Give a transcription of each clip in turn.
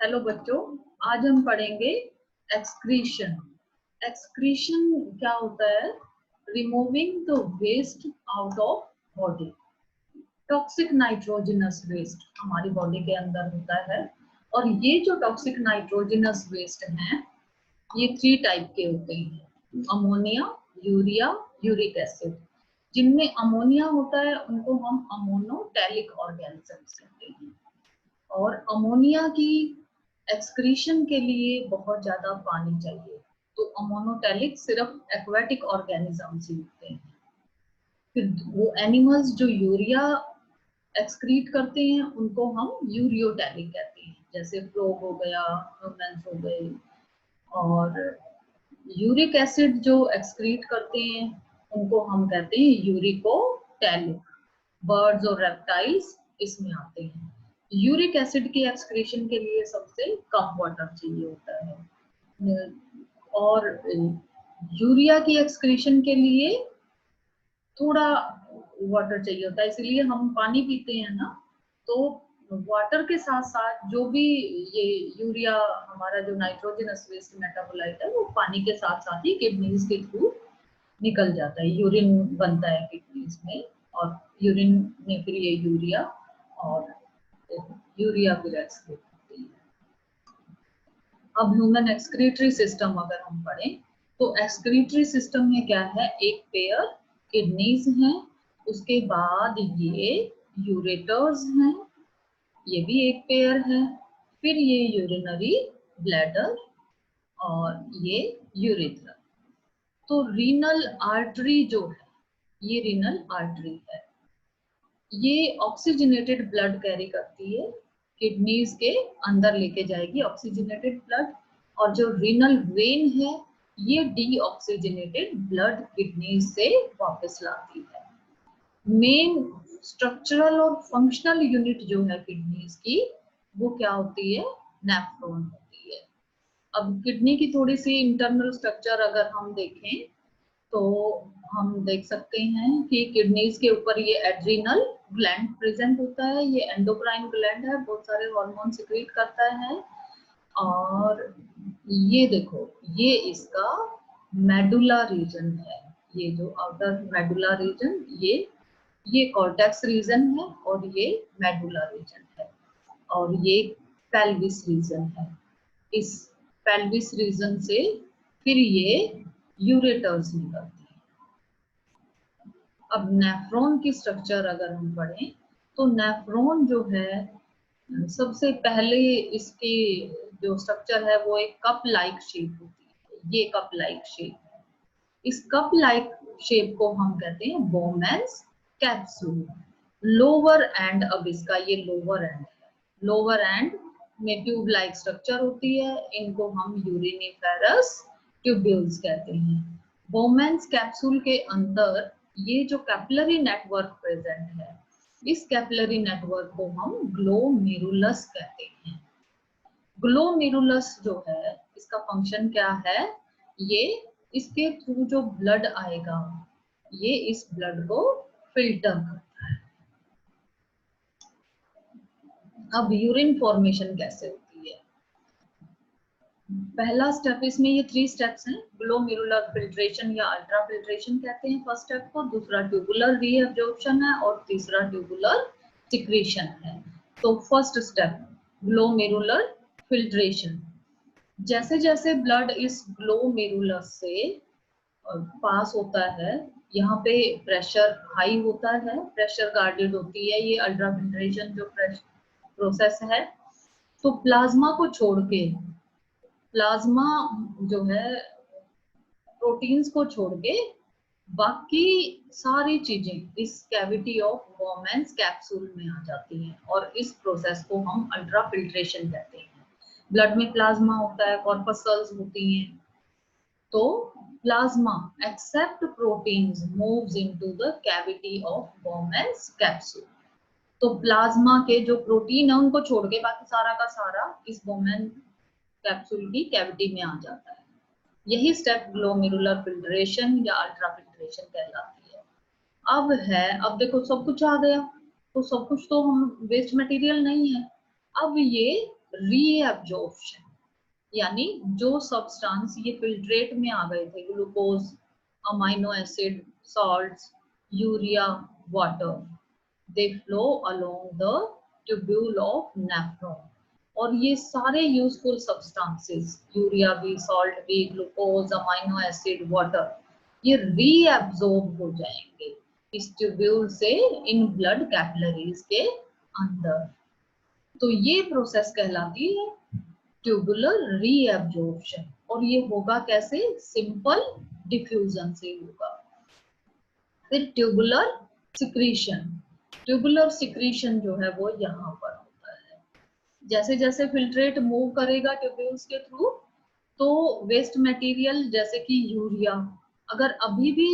Hello बच्चों, आज हम पढ़ेंगे एक्सक्रीशन। एक्सक्रीशन क्या होता है? Removing the waste out of body. Toxic nitrogenous waste हमारी बॉडी के अंदर होता है, और ये जो टॉक्सिक नाइट्रोजनस वेस्ट हैं, ये 3 टाइप के होते हैं: अमोनिया, यूरिया, यूरिक एसिड। जिनमें अमोनिया होता है उनको हम अमोनोटैलिक ऑर्गेनिजम्स कहते हैं। और अमोनिया की एक्सक्रीशन के लिए बहुत ज्यादा पानी चाहिए, तो अमोनोटैलिक सिर्फ एक्वेटिक ऑर्गेनिजम्स ही होते हैं। फिर वो एनिमल्स जो यूरिया एक्सक्रीट करते हैं उनको हम यूरियोटैलिक कहते हैं, जैसे फ्रॉग हो गया, ह्यूमन्स हो गए। और यूरिक एसिड जो एक्सक्रीट करते हैं उनको हम कहते हैं यूरिकोटैलिक। बर्ड्स और रेप्टाइल्स इसमें आते हैं। यूरिक एसिड की एक्सक्रीशन के लिए सबसे कम वाटर चाहिए होता है, और यूरिया की एक्सक्रीशन के लिए थोड़ा वाटर चाहिए होता है। इसलिए हम पानी पीते हैं ना, तो वाटर के साथ साथ जो भी ये यूरिया, हमारा जो नाइट्रोजनस वेस्ट मेटाबोलाइट है, वो पानी के साथ साथ ही किडनीज के थ्रू निकल जाता है। यूरिन बनता है किडनीज में, और यूरिन में फिर ये यूरिया और यूरिया फिर एक्सक्रीट होती है। अब ह्यूमन एक्सक्रीटरी सिस्टम अगर हम पढ़ें, तो एक्सक्रीटरी सिस्टम में क्या है? एक पेयर किडनीज हैं, उसके बाद ये यूरेटर्स हैं, ये भी एक पेयर है, फिर ये यूरिनरी ब्लैडर और ये यूरेथ्रा। तो रीनल आर्टरी जो है, ये रीनल आर्टरी है, ये ऑक्सीजनेटेड ब्लड कैरी करती है, किडनीज के अंदर लेके जाएगी ऑक्सीजनेटेड ब्लड। और जो रीनल वेन है, ये डीऑक्सीजनेटेड ब्लड किडनीज से वापस लाती है। मेन स्ट्रक्चरल और फंक्शनल यूनिट जो है किडनीज की, वो क्या होती है? नेफ्रॉन होती है। अब किडनी की थोड़ी सी इंटरनल स्ट्रक्चर अगर हम देखें, तो हम देख सकते हैं कि किडनीज के ऊपर ये एड्रिनल ग्लैंड प्रेजेंट होता है। ये एंडोक्राइन ग्लैंड है, बहुत सारे हार्मोन सिक्रीट करता है। और ये देखो, ये इसका मेडुला रीजन है, ये जो आउटर मेडुला रीजन, ये कॉर्टेक्स रीजन है, और ये मेडुला रीजन है, और ये पेल्विस रीजन है। इस पेल्विस रीजन से फिर ये यूरेटर्स निकलती है। अब नेफ्रॉन की स्ट्रक्चर अगर हम पढ़ें, तो नेफ्रॉन जो है, सबसे पहले इसकी जो स्ट्रक्चर है वो एक कप लाइक शेप होती है। ये कप लाइक शेप है। इस कप लाइक शेप को हम कहते हैं बोमेन्स कैप्सूल। लोअर एंड, अब इसका ये लोअर एंड है, लोअर एंड में ट्यूब लाइक स्ट्रक्चर होती है, इनको हम यूरिनिफेरस ट्यूब्यूल्स कहते हैं। बोमेन्स कैप्सूल के अंदर ये जो कैपिलरी नेटवर्क प्रेजेंट है, इस कैपिलरी नेटवर्क को हम ग्लोमेरुलस कहते हैं। ग्लोमेरुलस जो है, इसका फंक्शन क्या है? ये इसके थ्रू जो ब्लड आएगा, ये इस ब्लड को फिल्टर करता है। अब यूरिन फॉर्मेशन कैसे होती है? पहला स्टेप, इसमें ये 3 स्टेप्स हैं। ग्लोमेरुलर फिल्ट्रेशन या अल्ट्रा फिल्ट्रेशन कहते हैं फर्स्ट स्टेप को, दूसरा ट्यूबुलर रीअब्जॉर्प्शन है, और तीसरा ट्यूबुलर सिक्रीशन है। तो फर्स्ट स्टेप, ग्लोमेरुलर फिल्ट्रेशन। जैसे जैसे ब्लड इस ग्लोमेरुलस से पास होता है, यहाँ पे प्रेशर हाई होता है, प्रेशर गार्डेड होती है ये अल्ट्रा फिल्ट्रेशन जो प्रोसेस है। तो प्लाज्मा को छोड़ के, प्लाज्मा जो है प्रोटीन्स को छोड़ के, बाकी सारी चीजें इस कैविटी ऑफ बोमेन्स कैप्सूल में आ जाती हैं, और इस प्रोसेस को हम अल्ट्रा फिल्ट्रेशन कहते हैं। ब्लड में प्लाज्मा होता है, कॉर्पस्कल्स होती हैं, तो plasma except proteins moves into the cavity of Bowman's capsule। तो प्लाज्मा के जो प्रोटीन है उनको छोड़ के बाकी सारा का सारा इस बोमेन कैप्सूल की कैविटी में आ जाता है। यही स्टेप ग्लोमेरुलर फिल्ट्रेशन या अल्ट्रा फिल्ट्रेशन कहलाती है। अब देखो सब कुछ आ गया, तो सब कुछ तो हम वेस्ट मटेरियल नहीं है। अब ये रीएब्जॉर्प्शन, यानी जो सब्सटेंस ये फिल्ट्रेट में आ गए थे, glucose, amino acid, salts, urea, water, they flow along the tubule of nephron. और ये सारे यूजफुल सब्सटेंसेस, यूरिया भी, सॉल्ट भी, ग्लूकोज, अमाइनो एसिड, वाटर, ये रीएब्सॉर्ब हो जाएंगे इस ट्यूब्यूल से इन ब्लड कैपिलरीज के अंदर। तो ये प्रोसेस कहलाती है ट्यूबुलर रीएब्जॉर्प्शन। और ये होगा कैसे? सिंपल डिफ्यूजन से होगा। फिर ट्यूबुलर सिक्रीशन, ट्यूबुलर सिक्रीशन जो है वो यहाँ पर होता है। जैसे जैसे फिल्ट्रेट मूव करेगा ट्यूब्यूल्स के थ्रू, तो वेस्ट मटेरियल जैसे कि यूरिया, अगर अभी भी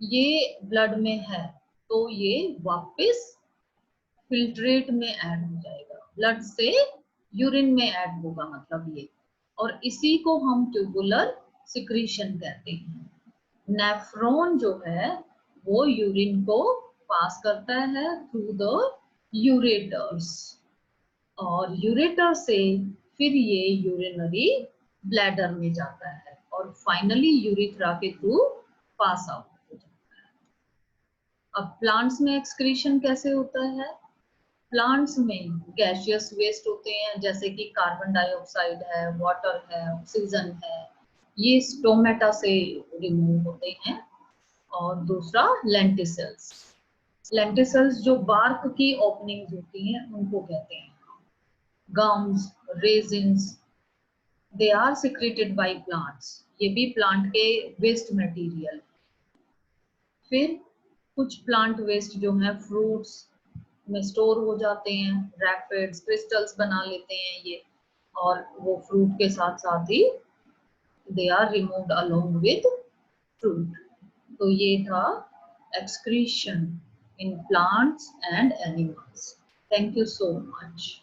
ये ब्लड में है तो ये वापस फिल्ट्रेट में ऐड हो जाएगा, ब्लड से यूरिन में ऐड होगा मतलब ये। और इसी को हम ट्यूबुलर सिक्रीशन कहते हैं। नेफ्रॉन जो है वो यूरिन को पास करता है थ्रू द यूरेटर्स, और यूरेटर से फिर ये यूरिनरी ब्लैडर में जाता है और फाइनली यूरिथ्रा के थ्रू पास आउट हो जाता है। अब प्लांट्स में एक्सक्रीशन कैसे होता है? प्लांट्स में गैसियस वेस्ट होते हैं, जैसे कि कार्बन डाइऑक्साइड है, वाटर है, ऑक्सीजन है, ये स्टोमेटा से रिमूव होते हैं। और दूसरा लेंटिसल्स, लेंटिसल्स जो बार्क की ओपनिंग्स होती हैं उनको कहते हैं। Gums, resins, they are secreted by plants, ये भी प्लांट के वेस्ट मटेरियल। फिर कुछ प्लांट वेस्ट जो है फ्रूट्स में स्टोर हो जाते हैं, रैपिड्स, क्रिस्टल्स बना लेते हैं ये, और वो फ्रूट के साथ साथ ही they are removed along with fruit. तो ये था excretion in plants and animals. Thank you so much.